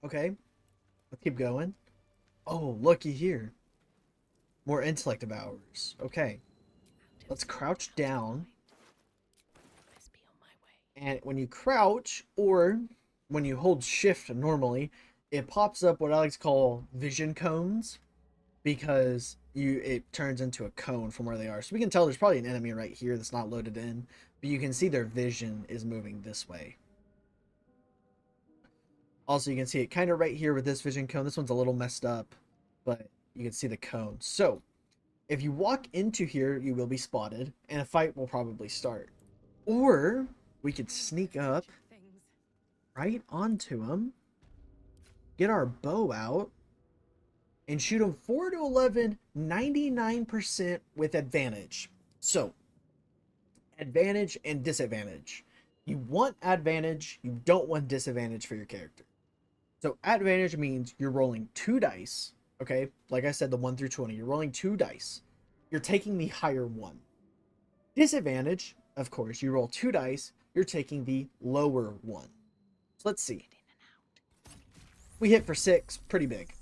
Okay, let's keep going. Oh, looky here. More intellect devours. Okay, let's crouch down. And when you crouch, or when you hold shift normally, it pops up what I like to call vision cones because it turns into a cone from where they are. So we can tell there's probably an enemy right here that's not loaded in, but you can see their vision is moving this way. Also, you can see it kind of right here with this vision cone. This one's a little messed up, but you can see the cone. So if you walk into here, you will be spotted, and a fight will probably start. Or we could sneak up right onto him, get our bow out, and shoot him 4 to 11, 99% with advantage. So, advantage and disadvantage. You want advantage, you don't want disadvantage for your character. So, advantage means you're rolling 2 dice, okay? Like I said, the 1 through 20, you're rolling 2 dice. You're taking the higher one. Disadvantage, of course, you roll 2 dice, you're taking the lower one. So, let's see. We hit for 6, pretty big.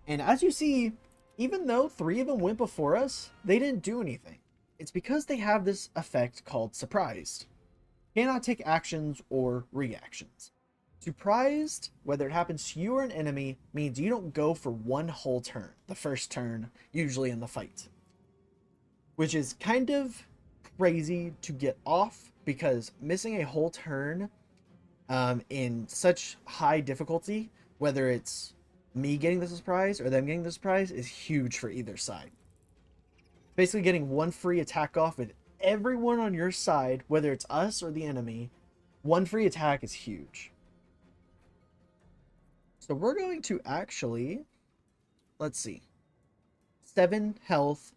And as you see, even though 3 of them went before us, they didn't do anything. It's because they have this effect called surprised. Cannot take actions or reactions. Surprised, whether it happens to you or an enemy, means you don't go for one whole turn, the first turn, usually in the fight. Which is kind of crazy to get off because missing a whole turn in such high difficulty, whether it's me getting the surprise or them getting the surprise, is huge for either side. Basically, getting one free attack off with everyone on your side, whether it's us or the enemy, one free attack is huge. So we're going to actually, let's see, 7 health.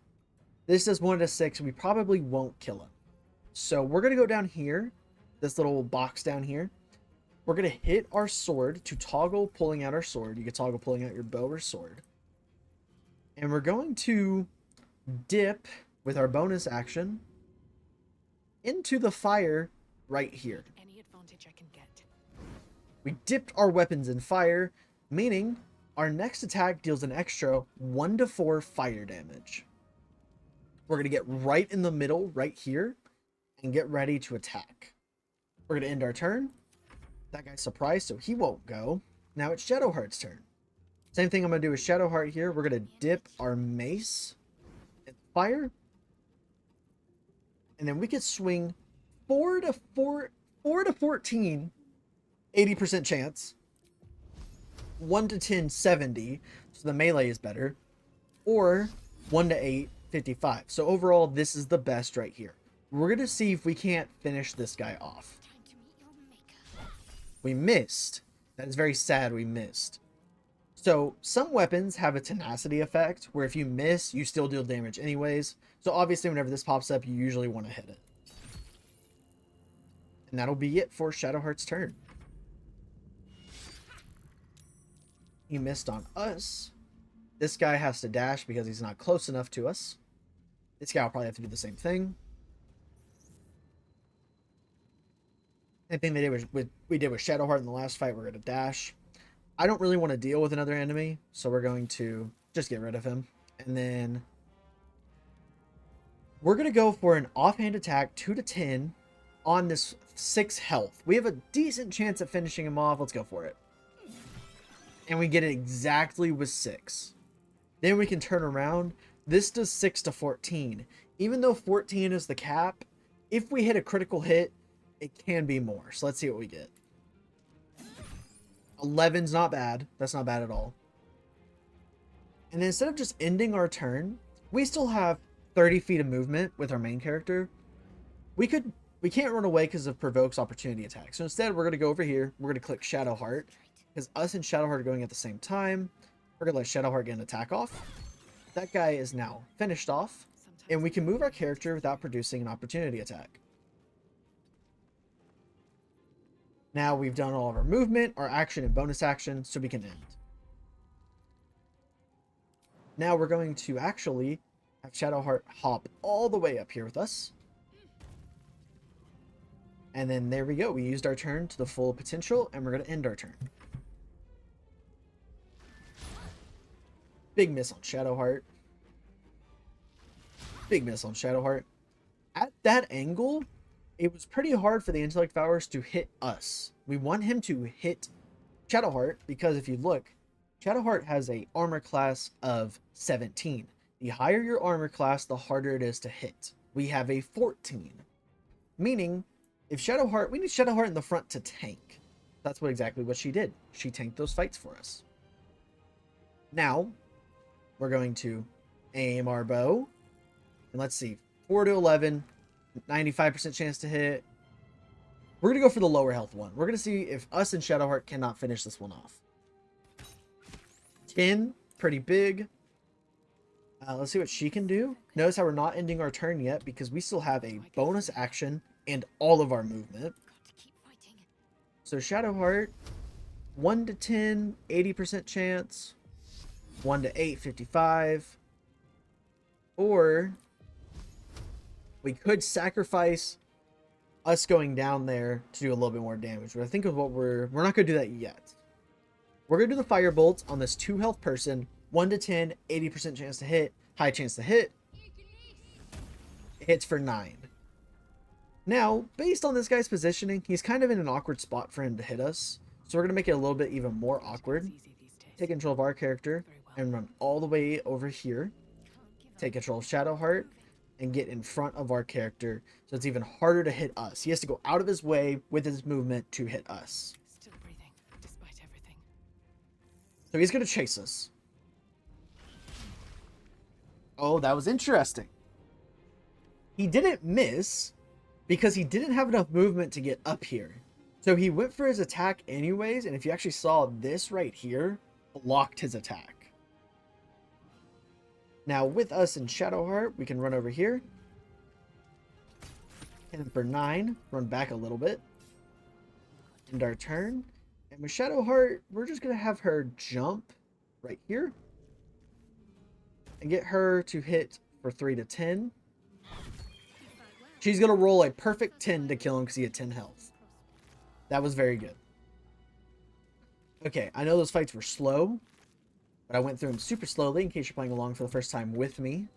This does 1 to 6. We probably won't kill him. So we're going to go down here, this little box down here. We're going to hit our sword to toggle pulling out our sword. You can toggle pulling out your bow or sword. And we're going to dip with our bonus action into the fire right here. Any advantage I can get. We dipped our weapons in fire, meaning our next attack deals an extra 1 to 4 fire damage. We're going to get right in the middle right here and get ready to attack. We're going to end our turn. That guy's surprised, so he won't go. Now it's Shadowheart's turn. Same thing I'm going to do with Shadowheart here. We're going to dip our mace in fire. And then we could swing 4 to 14, 80% chance. 1 to 10, 70. So the melee is better. Or 1 to 8, 55. So overall, this is the best right here. We're going to see if we can't finish this guy off. We missed. That is very sad we missed. So some weapons have a tenacity effect where if you miss, you still deal damage anyways. So obviously whenever this pops up, you usually want to hit it. And that'll be it for Shadowheart's turn. He missed on us. This guy has to dash because he's not close enough to us. This guy will probably have to do the same thing. Same thing we did with Shadowheart in the last fight. We're going to dash. I don't really want to deal with another enemy, so we're going to just get rid of him. And then we're going to go for an offhand attack, 2 to 10, on this 6 health. We have a decent chance at finishing him off. Let's go for it. And we get it exactly with 6. Then we can turn around. This does 6 to 14. Even though 14 is the cap, if we hit a critical hit, it can be more. So let's see what we get. 11's not bad. That's not bad at all. And then instead of just ending our turn, we still have 30 feet of movement with our main character. We can't run away because of provokes opportunity attack. So instead, we're going to go over here. We're going to click Shadowheart because us and Shadowheart are going at the same time. We're going to let Shadowheart get an attack off. That guy is now finished off. And we can move our character without producing an opportunity attack. Now we've done all of our movement, our action, and bonus action, so we can end. Now we're going to actually have Shadowheart hop all the way up here with us. And then there we go. We used our turn to the full potential, and we're going to end our turn. Big miss on Shadowheart. Big miss on Shadowheart. At that angle, it was pretty hard for the Intellect Devourers to hit us. We want him to hit Shadowheart because if you look, Shadowheart has a armor class of 17. The higher your armor class, the harder it is to hit. We have a 14. Meaning, if Shadowheart, we need Shadowheart in the front to tank. That's exactly what she did. She tanked those fights for us. Now, we're going to aim our bow. And let's see, 4 to 11, 95% chance to hit. We're going to go for the lower health one. We're going to see if us and Shadowheart cannot finish this one off. 10, pretty big. Let's see what she can do. Notice how we're not ending our turn yet because we still have a bonus action and all of our movement. So Shadowheart, 1 to 10, 80% chance. 1 to 8, 55. Or we could sacrifice us going down there to do a little bit more damage. But I think of what we're not going to do that yet. We're going to do the fire bolts on this 2 health person. 1 to 10, 80% chance to hit. High chance to hit. It hits for 9. Now, based on this guy's positioning, he's kind of in an awkward spot for him to hit us. So we're going to make it a little bit even more awkward. Take control of our character and run all the way over here. Take control of Shadowheart and get in front of our character so it's even harder to hit us. He has to go out of his way with his movement to hit us. Still breathing, despite everything. So he's going to chase us. Oh, that was interesting. He didn't miss because he didn't have enough movement to get up here. So he went for his attack anyways, and if you actually saw this right here, blocked his attack. Now with us in Shadowheart, we can run over here. Hit him for 9, run back a little bit. End our turn. And with Shadowheart, we're just going to have her jump right here. And get her to hit for 3 to 10. She's going to roll a perfect 10 to kill him because he had 10 health. That was very good. Okay, I know those fights were slow, but I went through them super slowly in case you're playing along for the first time with me.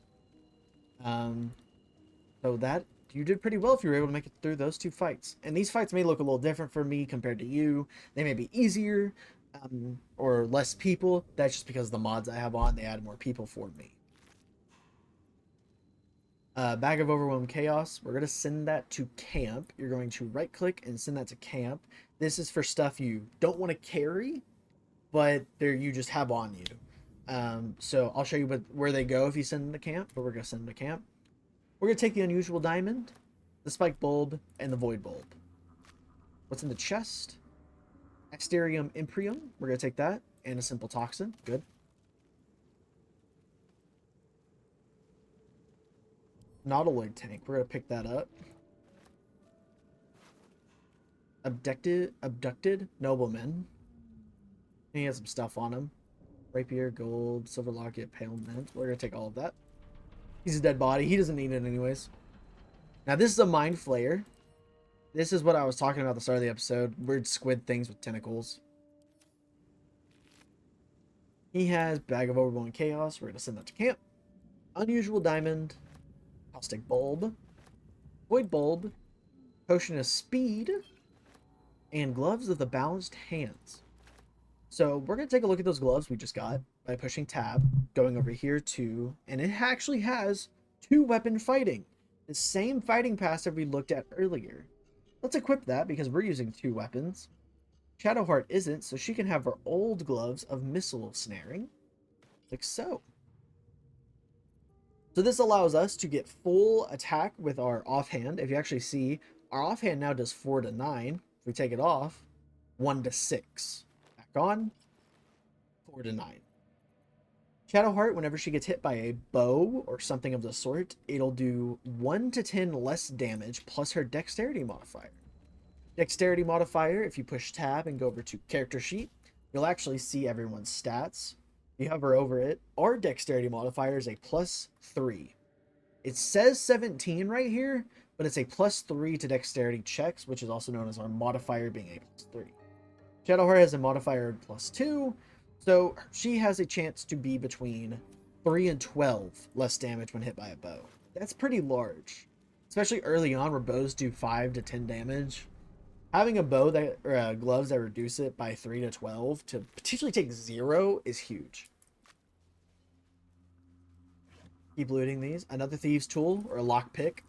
So that, you did pretty well if you were able to make it through those 2 fights. And these fights may look a little different for me compared to you. They may be easier or less people. That's just because the mods I have on, they add more people for me. Bag of Overwhelmed Chaos. We're going to send that to camp. You're going to right click and send that to camp. This is for stuff you don't want to carry, but you just have on you. So I'll show you where they go if you send them to camp, but we're going to send them to camp. We're going to take the Unusual Diamond, the Spike Bulb, and the Void Bulb. What's in the chest? Asterium Imprium. We're going to take that, and a Simple Toxin. Good. Nautiloid Tank. We're going to pick that up. Abducted Nobleman. He has some stuff on him. Rapier, gold, silver locket, pale mint. We're going to take all of that. He's a dead body. He doesn't need it anyways. Now, this is a Mind Flayer. This is what I was talking about at the start of the episode. Weird squid things with tentacles. He has Bag of Overwhelming Chaos. We're going to send that to camp. Unusual Diamond. Caustic Bulb. Void Bulb. Potion of Speed. And Gloves of the Balanced Hands. So we're going to take a look at those gloves we just got by pushing tab, going over here to, and it actually has 2 weapon fighting. The same fighting passive we looked at earlier. Let's equip that because we're using 2 weapons. Shadowheart isn't, so she can have her old gloves of missile snaring. Like so. So this allows us to get full attack with our offhand. If you actually see, our offhand now does 4 to 9. If we take it off, 1 to 6. Back on, 4 to 9. Shadowheart, whenever she gets hit by a bow or something of the sort, it'll do 1 to 10 less damage plus her dexterity modifier. Dexterity modifier, if you push tab and go over to character sheet, you'll actually see everyone's stats. If you hover over it, our dexterity modifier is a +3. It says 17 right here, but it's a +3 to dexterity checks, which is also known as our modifier being a +3. Shadowheart has a modifier +2, so she has a chance to be between 3 and 12 less damage when hit by a bow. That's pretty large, especially early on where bows do 5 to 10 damage. Having a bow that or gloves that reduce it by 3 to 12 to potentially take 0 is huge. Keep looting these. Another thieves tool or a lockpick.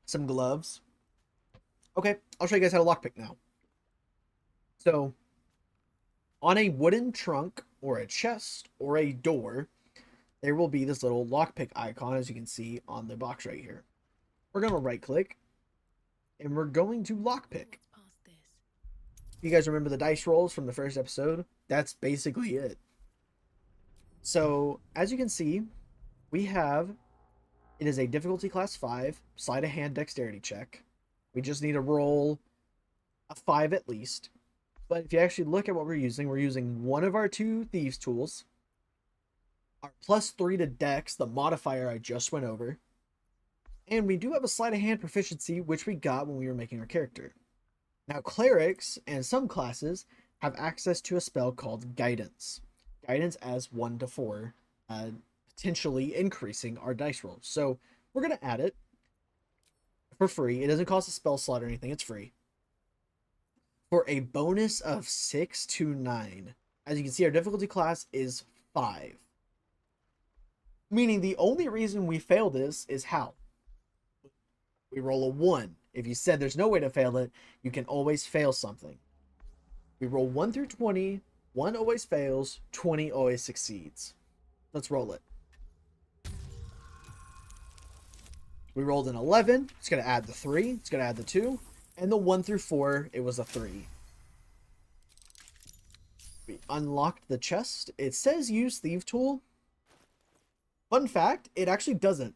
Some gloves. Okay, I'll show you guys how to lockpick now. So, on a wooden trunk or a chest or a door, there will be this little lockpick icon, as you can see on the box right here. We're going to right click and we're going to lockpick. You guys remember the dice rolls from the first episode? That's basically it. So, as you can see, we have, it is a difficulty class 5, sleight of hand dexterity check. We just need to roll a 5 at least. But if you actually look at what we're using one of our 2 thieves tools, our +3 to dex, the modifier I just went over, and we do have a sleight of hand proficiency, which we got when we were making our character. Now, clerics and some classes have access to a spell called guidance. Guidance as 1 to 4, potentially increasing our dice rolls. So we're going to add it for free. It doesn't cost a spell slot or anything. It's free. For a bonus of 6 to 9. As you can see, our difficulty class is 5. Meaning the only reason we fail this is how? We roll a 1. If you said there's no way to fail it, you can always fail something. We roll 1 through 20. 1 always fails. 20 always succeeds. Let's roll it. We rolled an 11. It's going to add the 3. It's going to add the 2. And the 1 through 4, it was a 3. We unlocked the chest. It says use thief tool. Fun fact, it actually doesn't.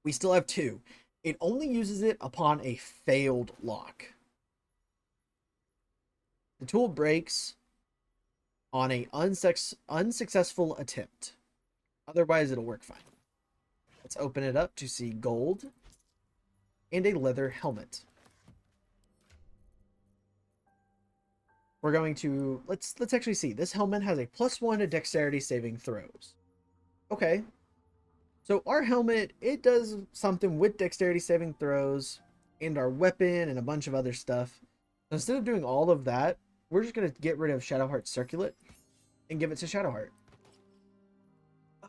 We still have 2. It only uses it upon a failed lock. The tool breaks on a unsuccessful attempt. Otherwise, it'll work fine. Let's open it up to see gold and a leather helmet. We're going to let's actually see. This helmet has a +1 to dexterity saving throws. Okay. So our helmet, it does something with dexterity saving throws and our weapon and a bunch of other stuff. So instead of doing all of that, we're just going to get rid of Shadowheart's circlet and give it to Shadowheart.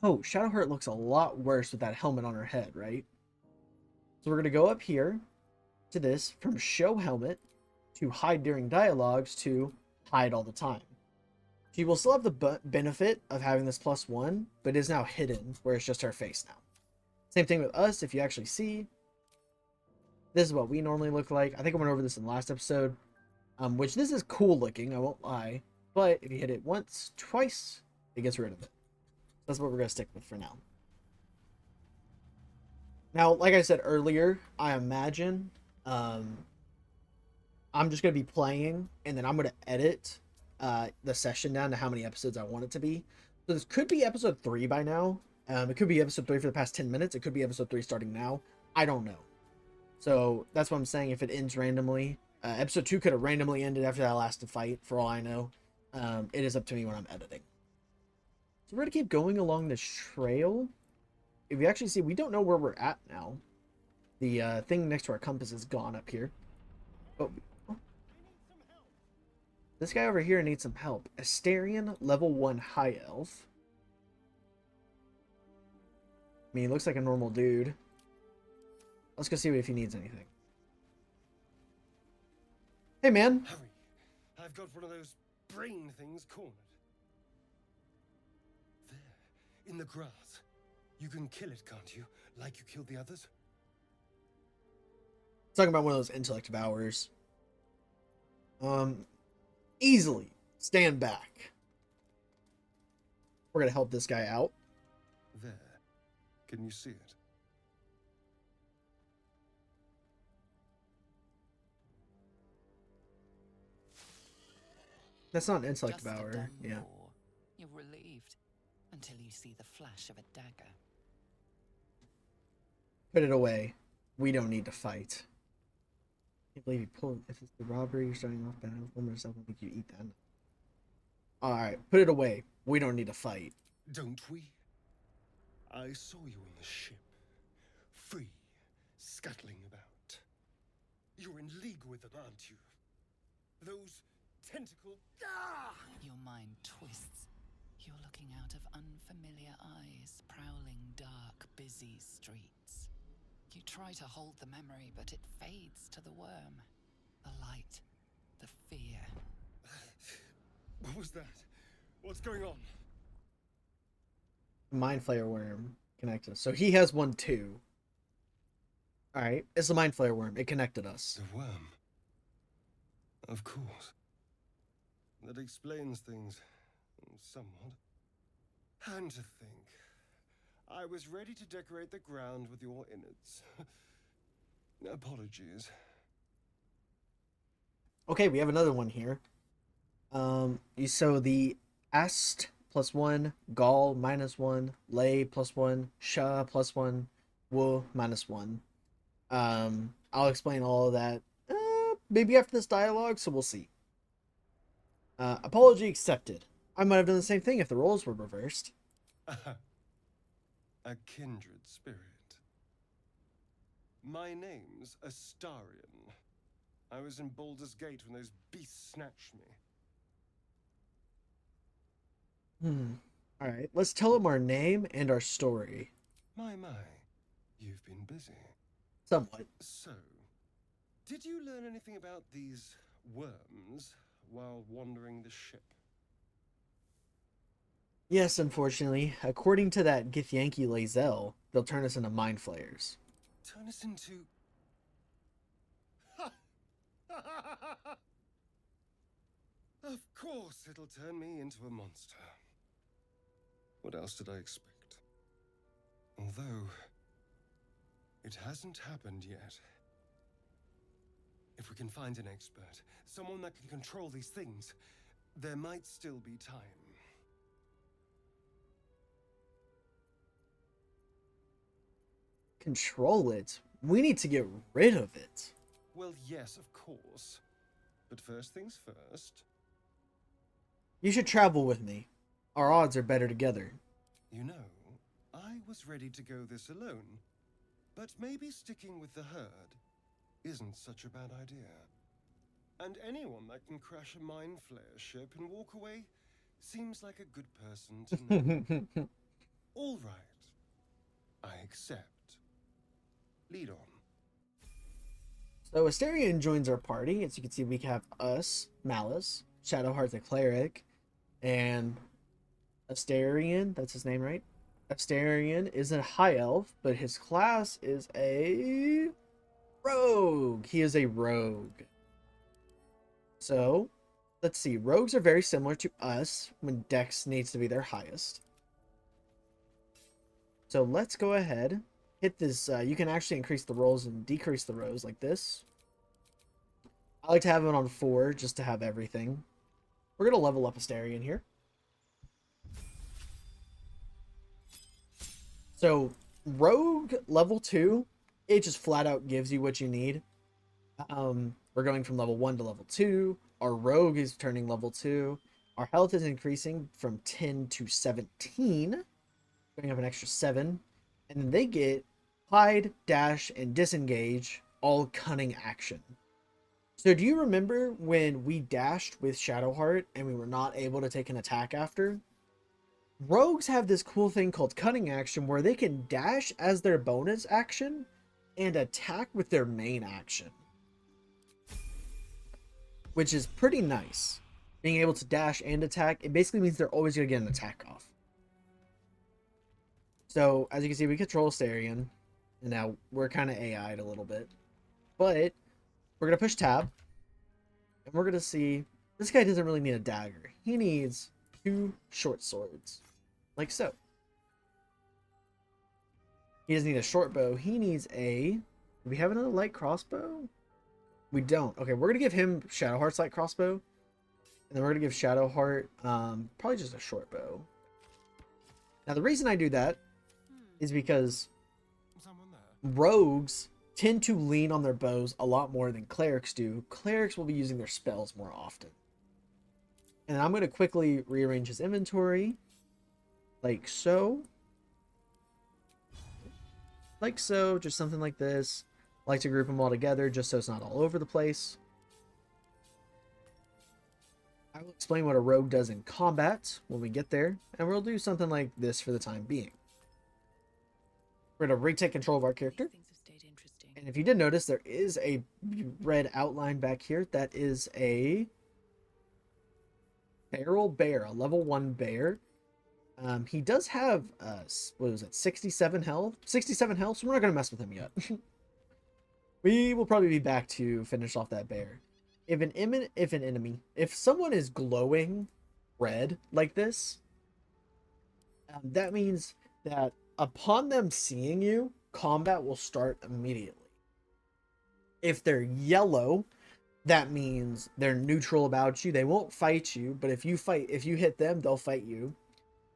Oh, Shadowheart looks a lot worse with that helmet on her head, right? So we're going to go up here to this, from show helmet to hide during dialogues to hide all the time. She will still have the benefit of having this +1, but it is now hidden, where it's just her face now. Same thing with us. If you actually see, this is what we normally look like. I think I went over this in the last episode, which this is cool looking, I won't lie. But if you hit it once, twice, it gets rid of it. That's what we're going to stick with for now. Now, like I said earlier, I imagine I'm just going to be playing, and then I'm going to edit the session down to how many episodes I want it to be. So this could be episode 3 by now. It could be episode 3 for the past 10 minutes. It could be episode 3 starting now. I don't know. So that's what I'm saying. If it ends randomly, episode 2 could have randomly ended after that last fight, for all I know. It is up to me when I'm editing. So we're going to keep going along this trail. If you actually see, we don't know where we're at now. The thing next to our compass is gone up here. Oh, this guy over here needs some help. Astarian, level 1 high elf. I mean, he looks like a normal dude. Let's go see if he needs anything. Hey, man. Hurry. I've got one of those brain things cornered. There, in the grass. You can kill it, can't you? Like you killed the others? Talking about one of those intellect devourers. Easily stand back. We're gonna help this guy out. There. Can you see it? That's not an intellect Just a devourer. done Yeah. more. You're relieved. until you see the flash of a dagger. Put it away. We don't need to fight. I can't believe you pulled. If it's the robbery, you're starting off bad. Woman herself will make you eat that. Alright, put it away. We don't need to fight. Don't we? I saw you on the ship. Free, scuttling about. You're in league with them, aren't you? Those tentacle... Ah! Your mind twists. You're looking out of unfamiliar eyes, prowling dark, busy streets. You try to hold the memory, but it fades to the worm. The light, the fear. What was that? What's going on? Mind Flayer Worm connected us. So he has one too. Alright, it's the Mind Flayer Worm. It connected us. The worm. Of course. That explains things somewhat. And to think, I was ready to decorate the ground with your innards. Apologies. Okay, we have another one here. So the Ast +1, Gaul -1, Lay +1, Sha +1, Wu -1. I'll explain all of that maybe after this dialogue, so we'll see. Apology accepted. I might have done the same thing if the roles were reversed. A kindred spirit. My name's Astarion. I was in Baldur's Gate when those beasts snatched me. Alright, let's tell them our name and our story. My, you've been busy. Somewhat. So, did you learn anything about these worms while wandering the ship? Yes, unfortunately. According to that Githyanki Lae'zel, they'll turn us into Mind Flayers. Turn us into... Of course it'll turn me into a monster. What else did I expect? Although, it hasn't happened yet. If we can find an expert, someone that can control these things, there might still be time. Control it? We need to get rid of it. Well, yes, of course. But first things first. You should travel with me. Our odds are better together. You know, I was ready to go this alone. But maybe sticking with the herd isn't such a bad idea. And anyone that can crash a mind flayer ship and walk away seems like a good person to know. All right. I accept. Lead on. So Astarion joins our party. As you can see, we have us, Malice, Shadowheart the Cleric, and Astarion, that's his name, right? Astarion is a high elf, but his class is a rogue. He is a rogue. So, let's see. Rogues are very similar to us when Dex needs to be their highest. So let's go ahead. Hit this. You can actually increase the rolls and decrease the rows like this. I like to have it on 4 just to have everything. We're going to level up Astarion here. So, Rogue level 2, it just flat out gives you what you need. We're going from level 1 to level 2. Our Rogue is turning level 2. Our health is increasing from 10 to 17. Going up an extra 7. And then they get hide, dash, and disengage, all cunning action. So do you remember when we dashed with Shadowheart and we were not able to take an attack after? Rogues have this cool thing called cunning action where they can dash as their bonus action and attack with their main action. Which is pretty nice. Being able to dash and attack, it basically means they're always going to get an attack off. So, as you can see, we control Astarion. And now we're kind of AI'd a little bit. But we're going to push tab. And we're going to see... This guy doesn't really need a dagger. He needs 2 short swords. Like so. He doesn't need a short bow. He needs a... Do we have another light crossbow? We don't. Okay, we're going to give him Shadowheart's light crossbow. And then we're going to give Shadowheart probably just a short bow. Now, the reason I do that is because Someone there? rogues tend to lean on their bows a lot more than clerics do. Clerics will be using their spells more often. And I'm going to quickly rearrange his inventory like so. Like so, just something like this. I like to group them all together just so it's not all over the place. I will explain what a rogue does in combat when we get there, and we'll do something like this for the time being. We're going to retake control of our character. Things have stayed interesting. And if you did notice, there is a red outline back here. That is a feral bear, a level 1 bear. He does have, what was it, 67 health? 67 health, so we're not going to mess with him yet. We will probably be back to finish off that bear. If someone is glowing red like this, that means that upon them seeing you, combat will start immediately. If they're yellow, that means they're neutral about you. They won't fight you, but if you hit them, they'll fight you.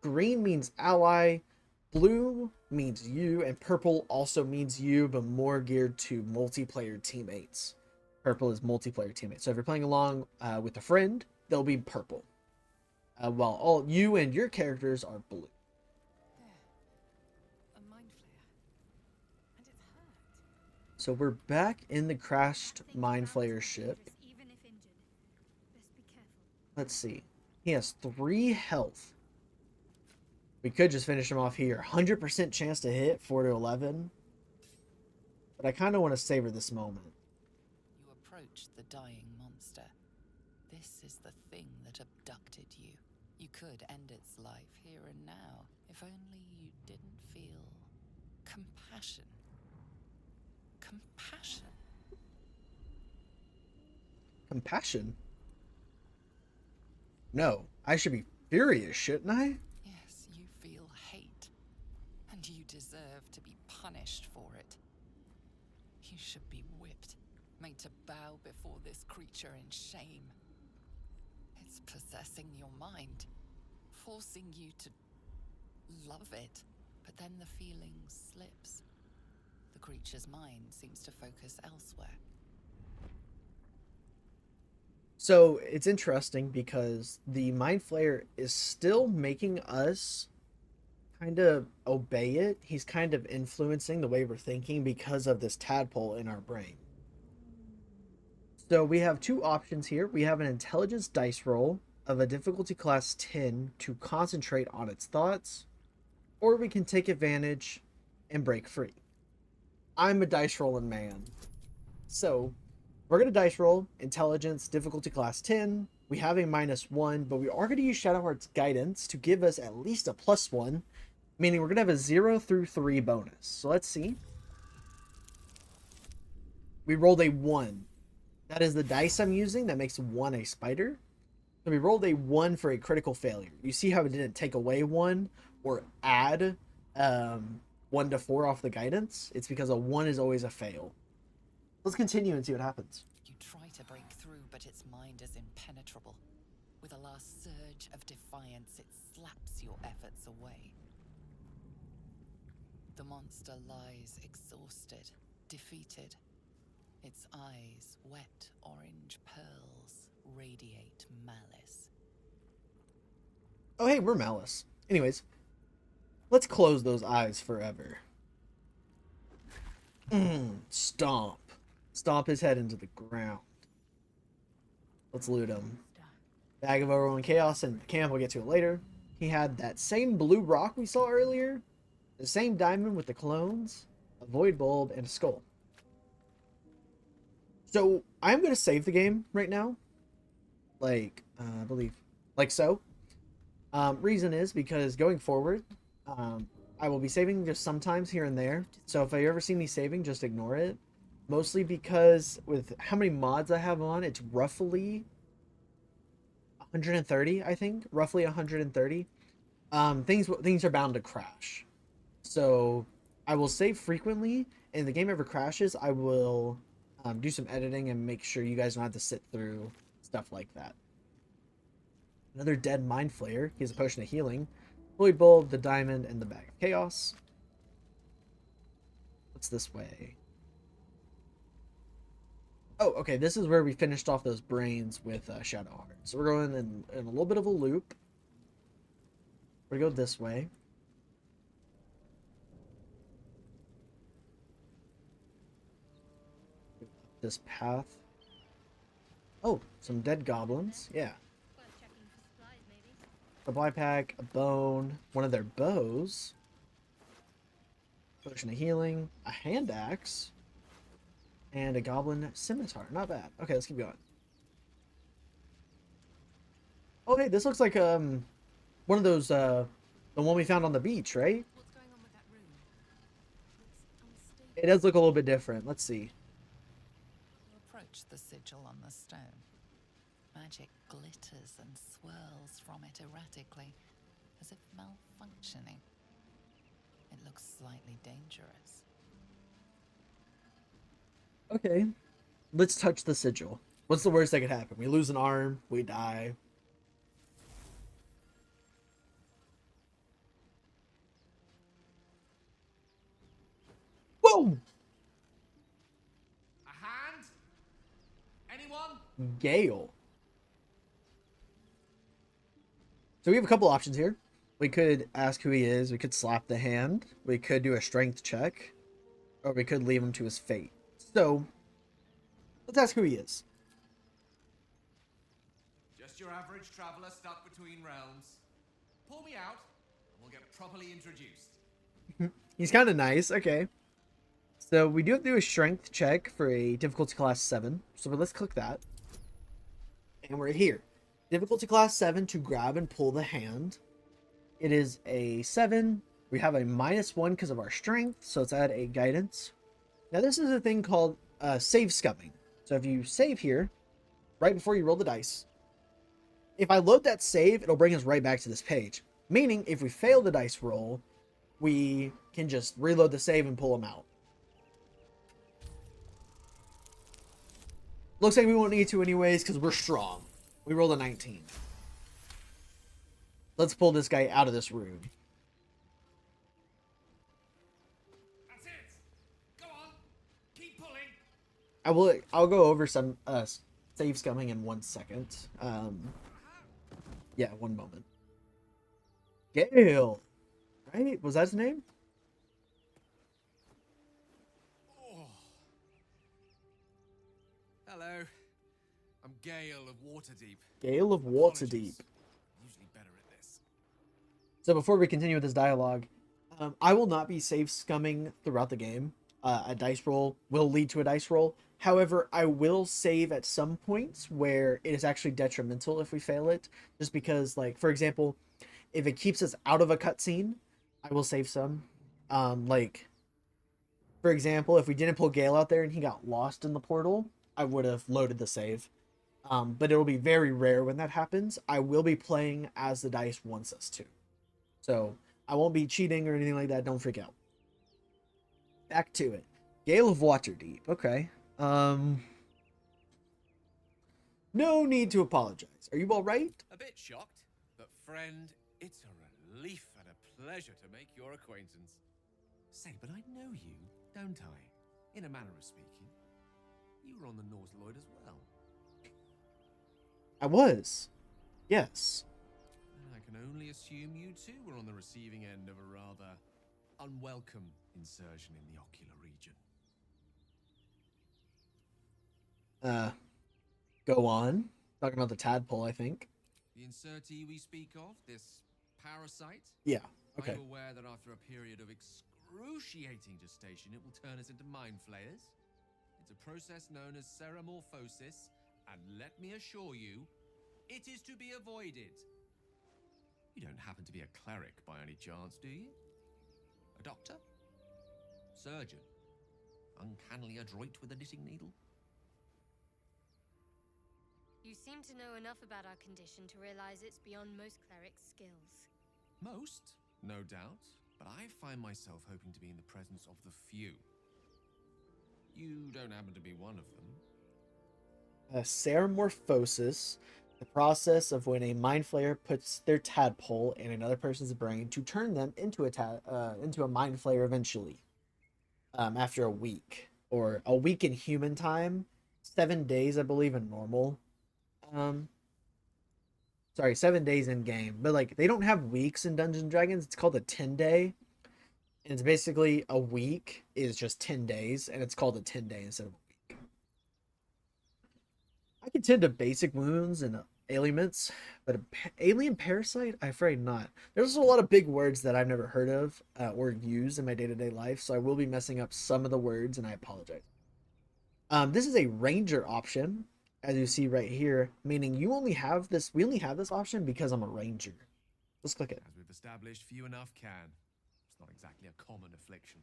Green means ally, blue means you, and purple also means you, but more geared to multiplayer teammates. Purple is multiplayer teammates. So if you're playing along with a friend, they'll be purple. While all you and your characters are blue. A mind flayer. And it's hurt. So we're back in the crashed mind flayer ship. Even if injured. Best be careful. Let's see. He has 3 health. We could just finish him off here. 100% chance to hit, 4 to 11. But I kind of want to savor this moment. You approach the dying monster. This is the thing that abducted you. You could end its life here and now, if only you didn't feel compassion. Compassion. Compassion? No, I should be furious, shouldn't I? Yes, you feel hate, and you deserve to be punished for it. You should be whipped, made to bow before this creature in shame. It's possessing your mind, forcing you to love it, but then the feeling slips. The creature's mind seems to focus elsewhere. So it's interesting because the Mind Flayer is still making us kind of obey it. He's kind of influencing the way we're thinking because of this tadpole in our brain. So we have 2 options here. We have an intelligence dice roll of a difficulty class 10 to concentrate on its thoughts, or we can take advantage and break free. I'm a dice rolling man. So we're going to dice roll intelligence difficulty class 10. We have a -1, but we are going to use Shadowheart's guidance to give us at least a +1, meaning we're going to have a 0 through 3 bonus. So let's see. We rolled a 1. That is the dice I'm using. That makes 1 a spider. So we rolled a 1 for a critical failure. You see how it didn't take away 1 or add 1 to 4 off the guidance? It's because a 1 is always a fail. Let's continue and see what happens. You try to break through, but its mind is impenetrable. With a last surge of defiance, it slaps your efforts away. The monster lies exhausted, defeated. Its eyes, wet orange pearls, radiate malice. Oh, hey, we're Malice. Anyways, let's close those eyes forever. Stomp. Stomp his head into the ground. Let's loot him. Bag of Overwhelming Chaos and camp, we'll get to it later. He had that same blue rock we saw earlier. The same diamond with the clones, a void bulb, and a skull. So, I'm going to save the game right now. Like, I believe. Like so. Reason is because going forward, I will be saving just sometimes here and there. So if you ever see me saving, just ignore it. Mostly because with how many mods I have on, it's roughly 130, I think. Roughly 130. Things are bound to crash. So I will save frequently, and if the game ever crashes, I will do some editing and make sure you guys don't have to sit through stuff like that. Another dead mind flayer. He has a potion of healing. Void Bulb, the Diamond, and the Bag of Chaos. What's this way? Oh, okay, this is where we finished off those brains with Shadowheart. So we're going in a little bit of a loop. We're going to go this way. This path. Oh, some dead goblins. Yeah. Worth checking for supplies, maybe. Supply pack, a bone, one of their bows, potion of healing, a hand axe, and a goblin scimitar. Not bad. Okay, let's keep going. Oh, hey, this looks like one of those the one we found on the beach, right? What's going on with that room? Looks unstable. It does look a little bit different. Let's see. You approach the sigil on the stone. Magic glitters and swirls from it erratically, as if malfunctioning. It looks slightly dangerous. Okay, let's touch the sigil. What's the worst that could happen? We lose an arm, we die. Whoa! A hand? Anyone? Gale. So we have a couple options here. We could ask who he is. We could slap the hand. We could do a strength check. Or we could leave him to his fate. So, let's ask who he is. Just your average traveler stuck between realms. Pull me out, and we'll get properly introduced. He's kind of nice. Okay. So, we do have to do a strength check for a difficulty class 7. So, let's click that. And we're here. Difficulty class 7 to grab and pull the hand. It is a 7. We have a -1 because of our strength. So, let's add a guidance. Now, this is a thing called save scumming. So, if you save here, right before you roll the dice, if I load that save, it'll bring us right back to this page. Meaning, if we fail the dice roll, we can just reload the save and pull them out. Looks like we won't need to anyways because we're strong. We rolled a 19. Let's pull this guy out of this room. That's it! Go on! Keep pulling! I'll go over some save scumming in 1 second. Yeah, one moment. Gale! Right? Was that his name? Oh. Hello. I'm Gale of Waterdeep. Gale of Apologies. Waterdeep. Usually better at this. So before we continue with this dialogue, I will not be save scumming throughout the game. A dice roll will lead to a dice roll. However, I will save at some points where it is actually detrimental if we fail it. Just because, like, for example, if it keeps us out of a cutscene, I will save some. Like, for example, if we didn't pull Gale out there and he got lost in the portal, I would have loaded the save. But it will be very rare when that happens. I will be playing as the dice wants us to. So I won't be cheating or anything like that. Don't freak out. Back to it. Gale of Waterdeep. Okay. No need to apologize. Are you all right? A bit shocked, but friend, it's a relief and a pleasure to make your acquaintance. Say, but I know you, don't I? In a manner of speaking. You were on the North Lloyd as well. I was. Yes. And I can only assume you too were on the receiving end of a rather unwelcome insertion in the ocular region. Go on. Talking about the tadpole, I think. The insertee we speak of, this parasite? Yeah. Okay. Are you aware that after a period of excruciating gestation, it will turn us into mind flayers? It's a process known as ceramorphosis, and let me assure you, it is to be avoided. You don't happen to be a cleric by any chance, do you? A doctor? Surgeon? Uncannily adroit with a knitting needle? You seem to know enough about our condition to realize it's beyond most clerics' skills. Most, no doubt, but I find myself hoping to be in the presence of the few. You don't happen to be one of them. Ceramorphosis. The process of when a mind flayer puts their tadpole in another person's brain to turn them into a mind flayer eventually. After a week or a week in human time, 7 days I believe in normal. Um, sorry, 7 days in game, but like they don't have weeks in Dungeons and Dragons. It's called a 10 day, and it's basically a week is just 10 days, and it's called a 10 day instead of a week. I can tend to basic wounds and ailments, but alien parasite, I'm afraid not. There's also a lot of big words that I've never heard of or used in my day-to-day life, so I will be messing up some of the words, and I apologize. This is a ranger option, as you see right here, meaning you only have this. We only have this option because I'm a ranger. Let's click it. As we've established, few enough can. It's not exactly a common affliction.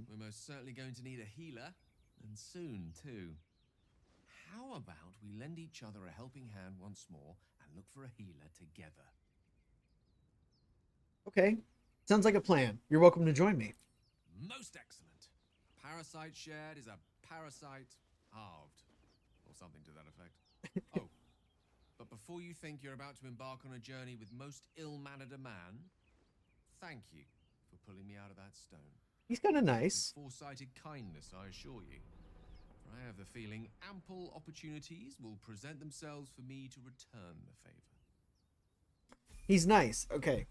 We're most certainly going to need a healer, and soon, too. How about we lend each other a helping hand once more and look for a healer together? Okay, sounds like a plan. You're welcome to join me. Most excellent. Parasite shared is a parasite halved, or something to that effect. Oh, but before you think you're about to embark on a journey with most ill-mannered a man, thank you for pulling me out of that stone. He's kind of It's nice. foresighted kindness, I assure you. For I have the feeling ample opportunities will present themselves for me to return the favor. He's nice. Okay,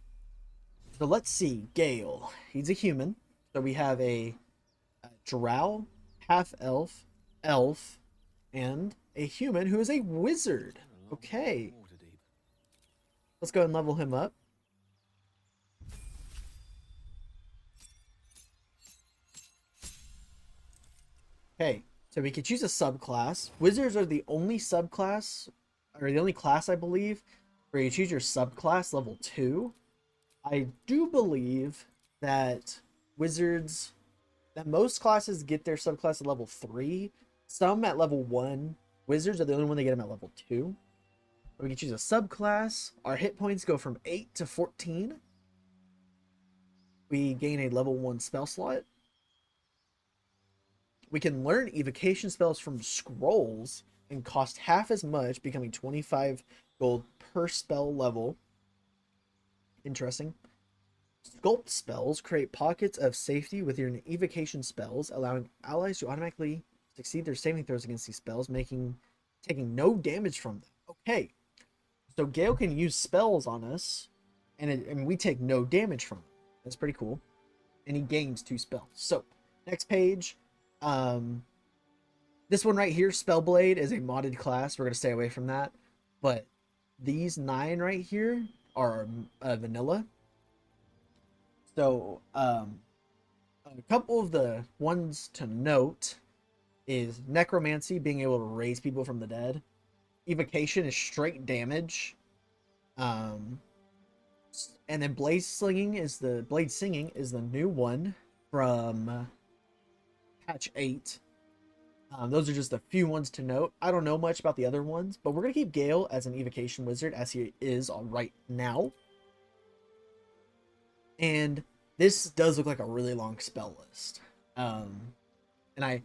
so let's see. Gale. He's a human. So we have a drow, half elf, elf, and a human who is a wizard. Okay, let's go ahead and level him up. Okay, so we could choose a subclass. Wizards are the only subclass, or the only class, I believe, where you choose your subclass level 2. I do believe that wizards, that most classes get their subclass at level 3. Some at level 1. Wizards are the only one that get them at level 2. We can choose a subclass. Our hit points go from 8 to 14. We gain a level 1 spell slot. We can learn evocation spells from scrolls and cost half as much, becoming 25 gold per spell level. Interesting. Sculpt spells create pockets of safety with your evocation spells, allowing allies to automatically succeed their saving throws against these spells, taking no damage from them. Okay, so Gale can use spells on us, and we take no damage from them. That's pretty cool. And he gains 2 spells. So next page. This one right here, Spellblade, is a modded class. We're gonna stay away from that. But these 9 right here are vanilla. So a couple of the ones to note is necromancy, being able to raise people from the dead. Evocation is straight damage. And then blade singing is the new one from patch 8. Those are just a few ones to note. I don't know much about the other ones, but we're gonna keep Gale as an evocation wizard as he is right now. And this does look like a really long spell list. And I'm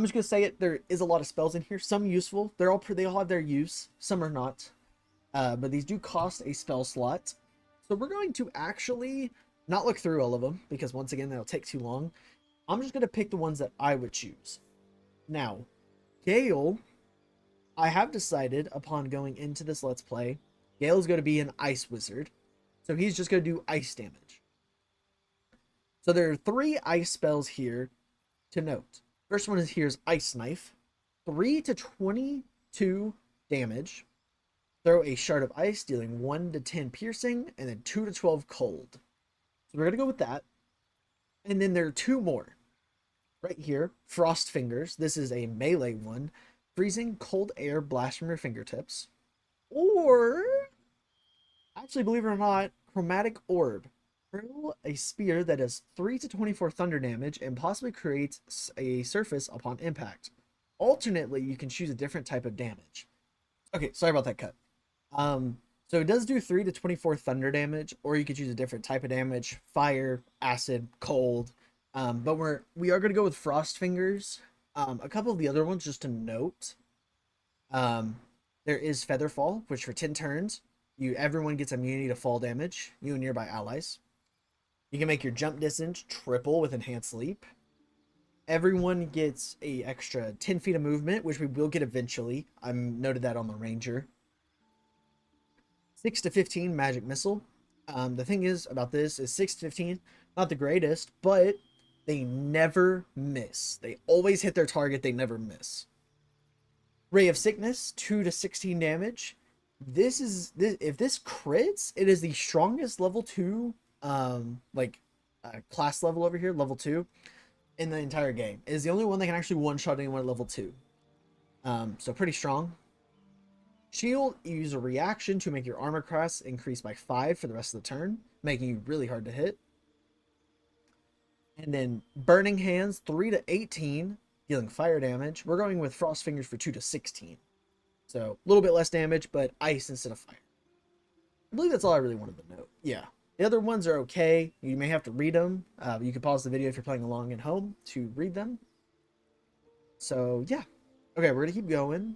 just gonna say it. There is a lot of spells in here. Some useful. They all have their use. Some are not. But these do cost a spell slot. So we're going to actually not look through all of them because once again that'll take too long. I'm just gonna pick the ones that I would choose. Now, Gale, I have decided upon going into this Let's Play, Gale is going to be an ice wizard. So he's just going to do ice damage. So there are 3 ice spells here to note. First one is here's Ice Knife. 3 to 22 damage. Throw a shard of ice, dealing 1 to 10 piercing, and then 2 to 12 cold. So we're going to go with that. And then there are 2 more. Right here, Frost Fingers. This is a melee one. Freezing cold air blast from your fingertips. Or, actually, believe it or not, Chromatic Orb. Hurl a spear that does 3 to 24 thunder damage and possibly creates a surface upon impact. Alternately, you can choose a different type of damage. Okay, sorry about that cut. So it does do 3 to 24 thunder damage, or you could choose a different type of damage. Fire, acid, cold. But we are going to go with Frost Fingers. A couple of the other ones just to note. There There is Feather Fall, which for 10 turns, everyone gets immunity to fall damage, you and nearby allies. You can make your jump distance triple with Enhanced Leap. Everyone gets a extra 10 feet of movement, which we will get eventually. I noted that on the Ranger. 6 to 15 Magic Missile. The thing is about this is 6 to 15, not the greatest, but they never miss. They always hit their target, they never miss. Ray of Sickness, 2 to 16 damage. If this crits, it is the strongest level 2 class level over here, level 2 in the entire game. It is the only one that can actually one-shot anyone at level 2. So pretty strong. Shield, you use a reaction to make your armor class increase by 5 for the rest of the turn, making you really hard to hit. And then Burning Hands, 3 to 18, dealing fire damage. We're going with Frost Fingers for 2 to 16. So a little bit less damage, but ice instead of fire. I believe that's all I really wanted to note. Yeah. The other ones are okay. You may have to read them. You can pause the video if you're playing along at home to read them. So, yeah. Okay, we're going to keep going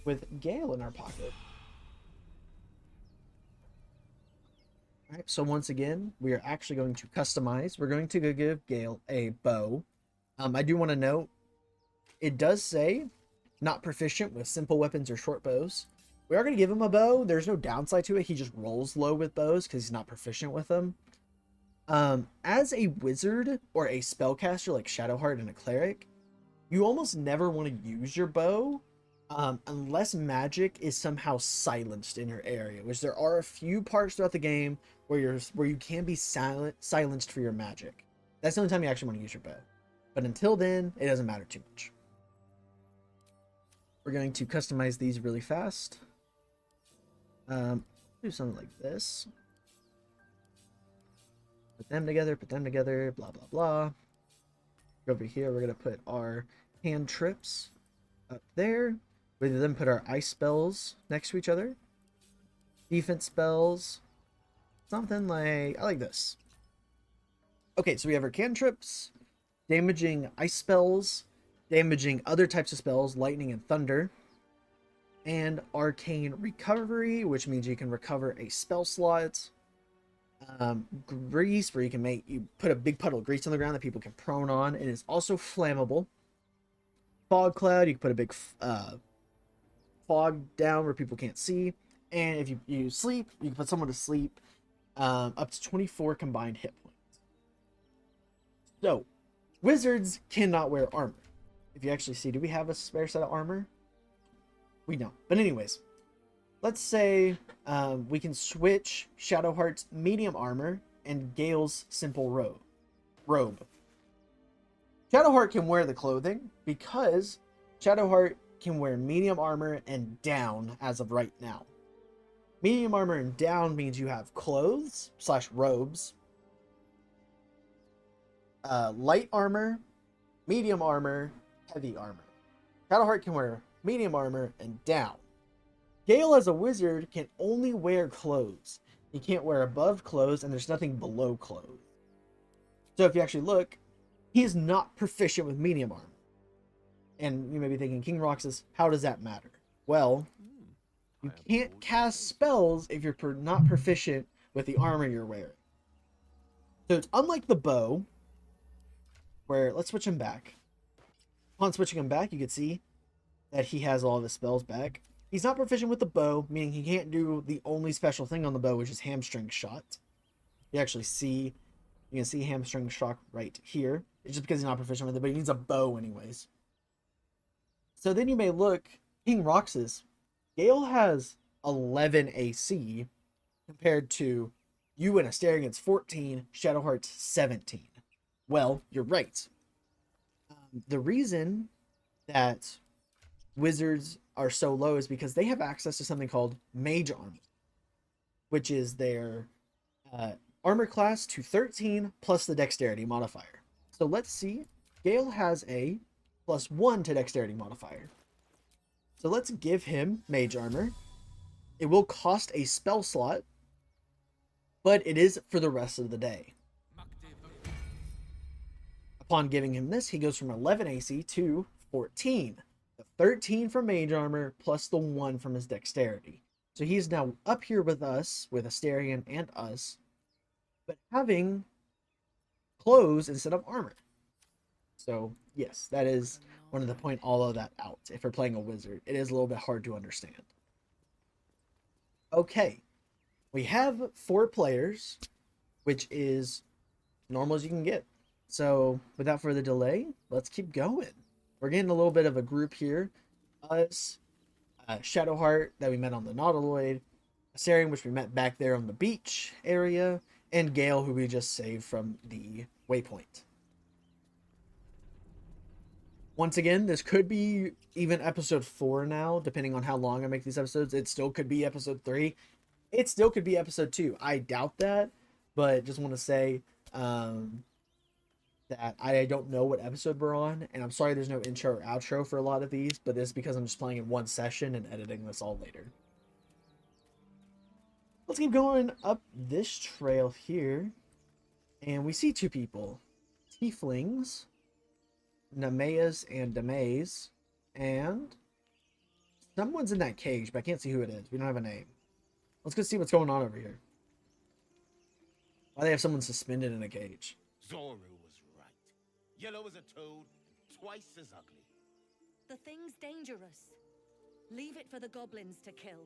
with Gale in our pocket. All right, so once again, we are actually going to customize. We're going to go give Gale a bow. I do want to note, it does say not proficient with simple weapons or short bows. We are going to give him a bow. There's no downside to it. He just rolls low with bows because he's not proficient with them. As a wizard or a spellcaster like Shadowheart and a cleric, you almost never want to use your bow unless magic is somehow silenced in your area, which there are a few parts throughout the game where you can be silenced for your magic. That's the only time you actually want to use your bow. But until then, it doesn't matter too much. We're going to customize these really fast. Do something like this. Put them together, blah, blah, blah. Over here, we're going to put our hand trips up there. We then put our ice spells next to each other. Defense spells. Something like, I like this. Okay, so we have our cantrips, damaging ice spells, damaging other types of spells, lightning and thunder, and arcane recovery, which means you can recover a spell slot. Grease, where you put a big puddle of grease on the ground that people can prone on. It is also flammable. Fog cloud, you can put a big fog down where people can't see. And if you sleep, you can put someone to sleep up to 24 combined hit points. So, wizards cannot wear armor. If you actually see, do we have a spare set of armor? We don't. But anyways, let's say we can switch Shadowheart's medium armor and Gale's simple robe. Shadowheart can wear the clothing because Shadowheart can wear medium armor and down as of right now. Medium armor and down means you have clothes / robes, light armor, medium armor, heavy armor. Shadowheart can wear medium armor and down. Gale as a wizard can only wear clothes. He can't wear above clothes, and there's nothing below clothes. So if you actually look, he is not proficient with medium armor. And you may be thinking, King Roxas, how does that matter? Well, you can't cast spells if you're not proficient with the armor you're wearing. So it's unlike the bow, where, let's switch him back. Upon switching him back, you can see that he has all of his spells back. He's not proficient with the bow, meaning he can't do the only special thing on the bow, which is hamstring shot. You can see hamstring shot right here. It's just because he's not proficient with it, but he needs a bow anyways. So then you may look, King Roxas, Gale has 11 AC compared to you and Asterian's 14, Shadowheart's 17. Well, you're right. The reason that wizards are so low is because they have access to something called mage armor, which is their armor class to 13 plus the dexterity modifier. So let's see. Gale has a +1 to dexterity modifier. So let's give him mage armor. It will cost a spell slot, but it is for the rest of the day. Upon giving him this, he goes from 11 AC to 14. The 13 from mage armor plus the 1 from his dexterity. So he's now up here with us, with Asterion and us, but having clothes instead of armor. So yes, that is one of the point all of that out. If we're playing a wizard, it is a little bit hard to understand. Okay, we have 4 players, which is normal as you can get. So without further delay, let's keep going. We're getting a little bit of a group here. Us, Shadowheart that we met on the Nautiloid, Asterion, which we met back there on the beach area, and Gale, who we just saved from the waypoint. Once again, this could be even episode 4 now, depending on how long I make these episodes. It still could be episode 3. It still could be episode 2. I doubt that, but just want to say that I don't know what episode we're on, and I'm sorry there's no intro or outro for a lot of these, but this is because I'm just playing in one session and editing this all later. Let's keep going up this trail here, and we see 2 people. Tieflings, Nemeas and Demaze, and someone's in that cage, but I can't see who it is. We don't have a name. Let's go see what's going on over here. Why they have someone suspended in a cage? Zoru was right. Yellow as a toad, twice as ugly. The thing's dangerous. Leave it for the goblins to kill.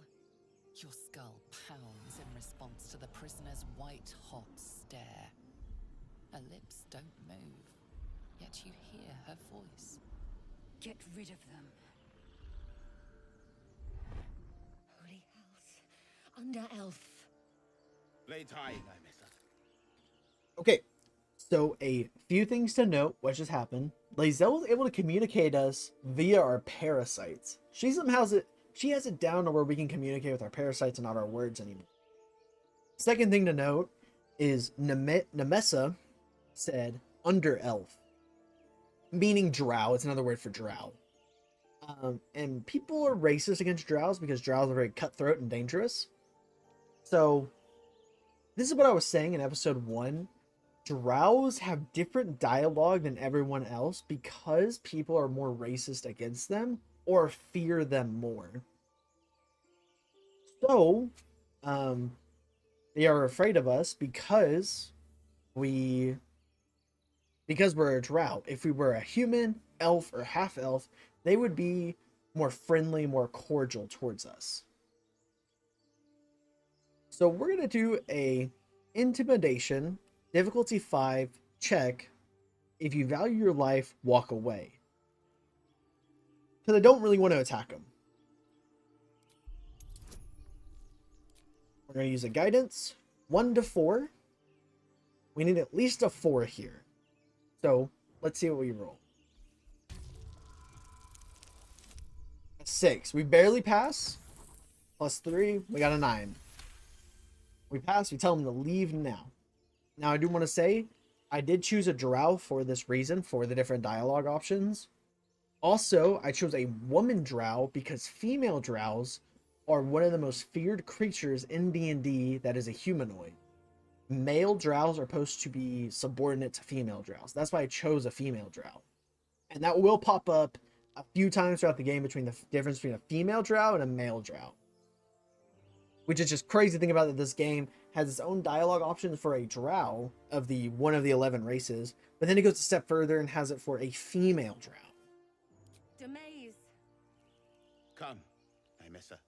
Your skull pounds in response to the prisoner's white-hot stare. Her lips don't move, yet you hear her voice. Get rid of them. Holy hells. Under elf. Blades high, Nymessa. Okay, so a few things to note what just happened. Lae'zel was able to communicate us via our parasites. She has it down to where we can communicate with our parasites and not our words anymore. Second thing to note is Nemessa said under elf, meaning drow. It's another word for drow. And people are racist against drows because drows are very cutthroat and dangerous. So this is what I was saying in episode 1. Drows have different dialogue than everyone else because people are more racist against them or fear them more. So, they are afraid of us because we're a drow. If we were a human, elf, or half-elf, they would be more friendly, more cordial towards us. So we're going to do a intimidation, difficulty 5, check. If you value your life, walk away. Because I don't really want to attack them. We're going to use a guidance, 1 to 4. We need at least a 4 here. So let's see what we roll. 6. We barely pass. Plus 3. We got a 9. We pass. We tell them to leave now. Now I do want to say I did choose a drow for this reason, for the different dialogue options. Also, I chose a woman drow because female drows are one of the most feared creatures in D&D that is a humanoid. Male drows are supposed to be subordinate to female drows. That's why I chose a female drow. And that will pop up a few times throughout the game between the difference between a female drow and a male drow. Which is just crazy to think about that this game has its own dialogue options for a drow of the one of the 11 races, but then it goes a step further and has it for a female drow. Demaze. Come, Nymessa.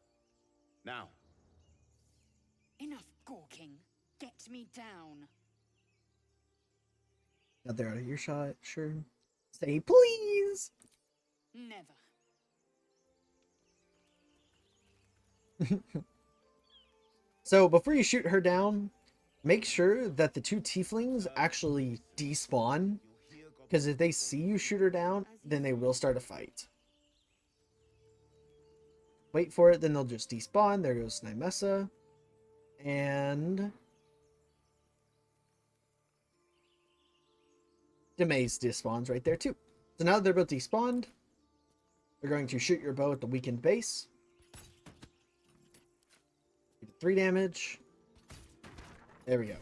Now. Enough gawking. Get me down. Got there out of earshot, sure. Say please. Never. So before you shoot her down, make sure that the 2 tieflings actually despawn, because if they see you shoot her down, then they will start a fight. Wait for it, then they'll just despawn. There goes Nymessa. And Demaze despawns right there too. So now that they're both despawned, you're going to shoot your bow at the weakened base. 3 damage. There we go.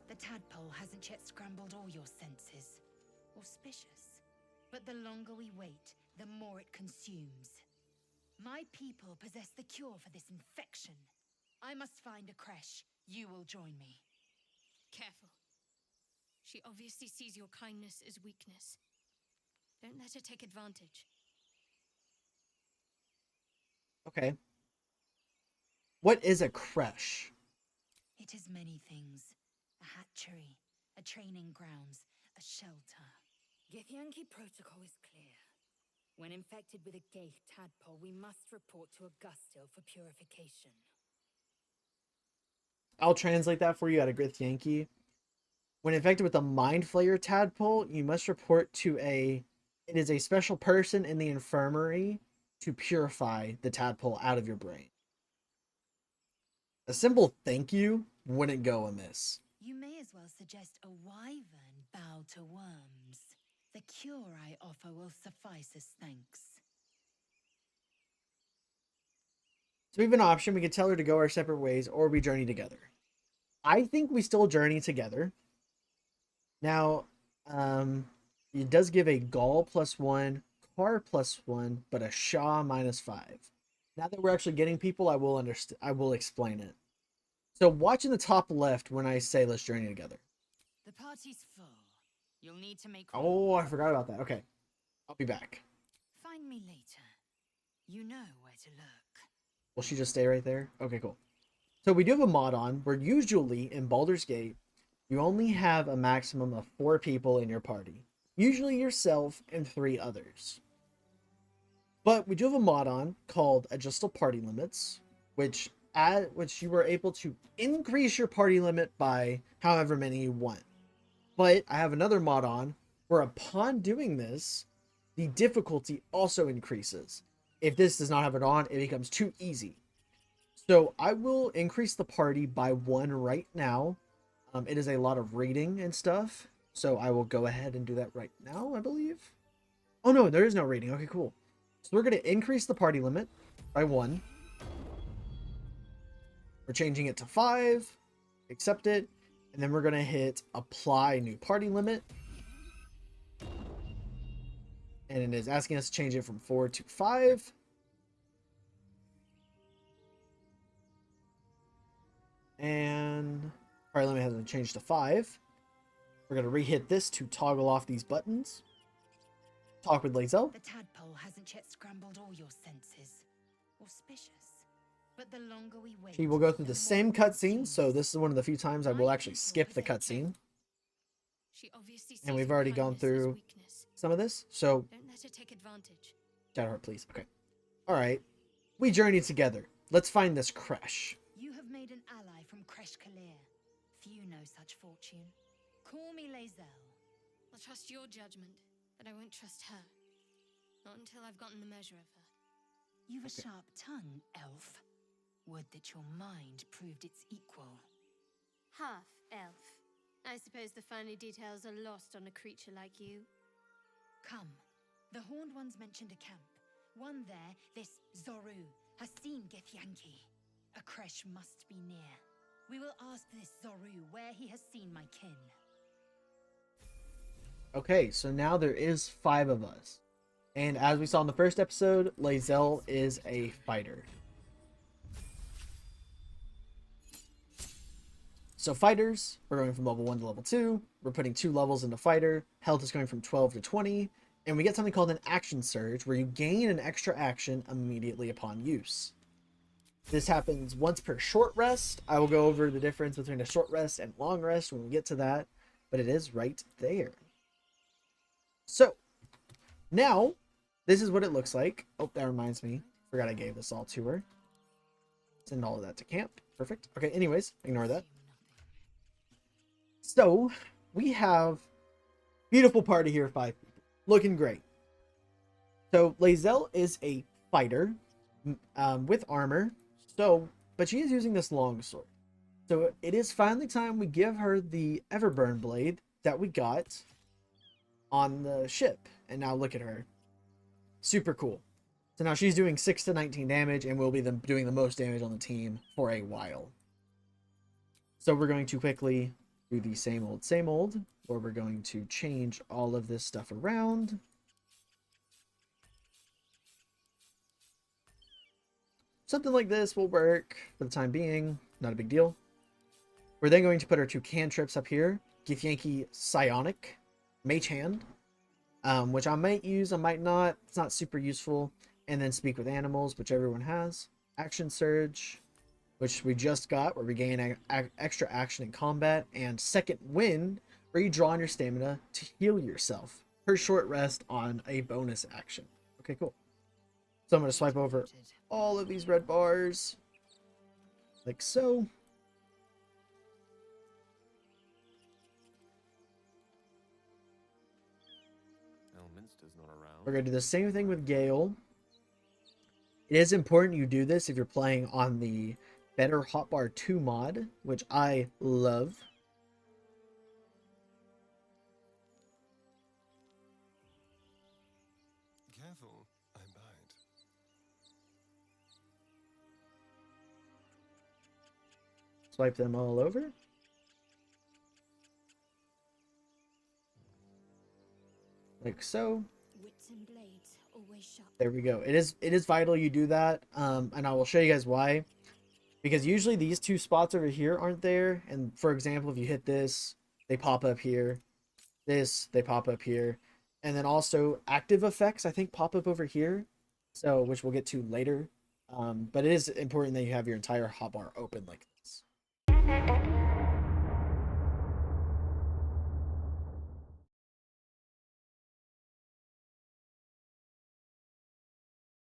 The tadpole hasn't scrambled all your senses. Auspicious. But the longer we wait, the more more it consumes. My people possess the cure for this infection. I must find a creche. You will join me. Careful. She obviously sees your kindness as weakness. Don't let her take advantage. Okay. What is a creche? It is many things. A hatchery, a training grounds, a shelter. Githyanki protocol is clear. When infected with a Gaith tadpole, we must report to Augustil for purification. I'll translate that for you out of Grith Yankee. When infected with a mind flayer tadpole, you must report to a... It is a special person in the infirmary to purify the tadpole out of your brain. A simple thank you wouldn't go amiss. You may as well suggest a wyvern bow to worms. The cure I offer will suffice as thanks. So we have an option. We could tell her to go our separate ways, or we journey together. I think we still journey together. Now, it does give a Gaul +1, Car +1, but a Shaw -5. Now that we're actually getting people, I will explain it. So watch in the top left when I say let's journey together. The party's full. You'll need to make Oh, I forgot about that. Okay. I'll be back. Find me later. You know where to look. Will she just stay right there? Okay, cool. So we do have a mod on where usually in Baldur's Gate, you only have a maximum of 4 people in your party. Usually yourself and 3 others. But we do have a mod on called Adjustable Party Limits, which you were able to increase your party limit by however many you want. But I have another mod on where upon doing this, the difficulty also increases. If this does not have it on, it becomes too easy. So I will increase the party by 1 right now. It is a lot of reading and stuff. So I will go ahead and do that right now, I believe. Oh no, there is no reading. Okay, cool. So we're going to increase the party limit by 1. We're changing it to 5. Accept it. And then we're going to hit apply new party limit. And it is asking us to change it from 4 to 5. And party limit hasn't changed to 5. We're going to re-hit this to toggle off these buttons. Talk with Lae'zel. The tadpole hasn't yet scrambled all your senses. Auspicious. But the longer we wait, She will go through the same more cutscene, we'll so choose. this is one of the few times I will actually skip the cutscene. She obviously And sees we've your already gone kindness as through weakness. some of this, so Don't let her take advantage. Shadowheart, please. Okay. Alright. We journey together. Let's find this creche. You have made an ally from Kresh Kalir. Few know such fortune. Call me Lae'zel. I'll trust your judgment, but I won't trust her. Not until I've gotten the measure of her. You've a sharp tongue, elf. Would that your mind proved its equal. Half elf. I suppose the finer details are lost on a creature like you. Come. The Horned Ones mentioned a camp. One there, this Zoru, has seen Githyanki. A creche must be near. We will ask this Zoru where he has seen my kin. Okay, so now there is 5 of us. And as we saw in the first episode, Lae'zel is a fighter. So fighters, we're going from level 1 to level 2. We're putting 2 levels into fighter. Health is going from 12 to 20. And we get something called an action surge, where you gain an extra action immediately upon use. This happens once per short rest. I will go over the difference between a short rest and long rest when we get to that. But it is right there. So, now, this is what it looks like. Oh, that reminds me. Forgot I gave this all to her. Send all of that to camp. Perfect. Okay, anyways, ignore that. So, we have beautiful party here, 5 people. Looking great. So, Lae'zel is a fighter with armor. So, but she is using this longsword. So, it is finally time we give her the Everburn blade that we got on the ship. And now look at her. Super cool. So now she's doing 6 to 19 damage and will be doing the most damage on the team for a while. So we're going to quickly do the same old, where we're going to change all of this stuff around. something like this will work for the time being. Not a big deal. We're then going to put our 2 cantrips up here. Githyanki Psionic, Mage Hand, which I might use, I might not. It's not super useful. And then Speak with Animals, which everyone has. Action Surge, which we just got, where we gain extra action in combat. And Second Wind, where you draw on your stamina to heal yourself per short rest on a bonus action. Okay, cool. So I'm going to swipe over all of these red bars, like so. We're going to do the same thing with Gale. It is important you do this if you're playing on the Better Hotbar 2 mod, which I love. Careful, I bite. Swipe them all over. Like so. Wits and blades always sharp. There we go. It is vital you do that, and I will show you guys why. Because usually these 2 spots over here aren't there, and for example, if you hit this, they pop up here. This, they pop up here, and then also active effects I think pop up over here, so which we'll get to later. But it is important that you have your entire hotbar open like this.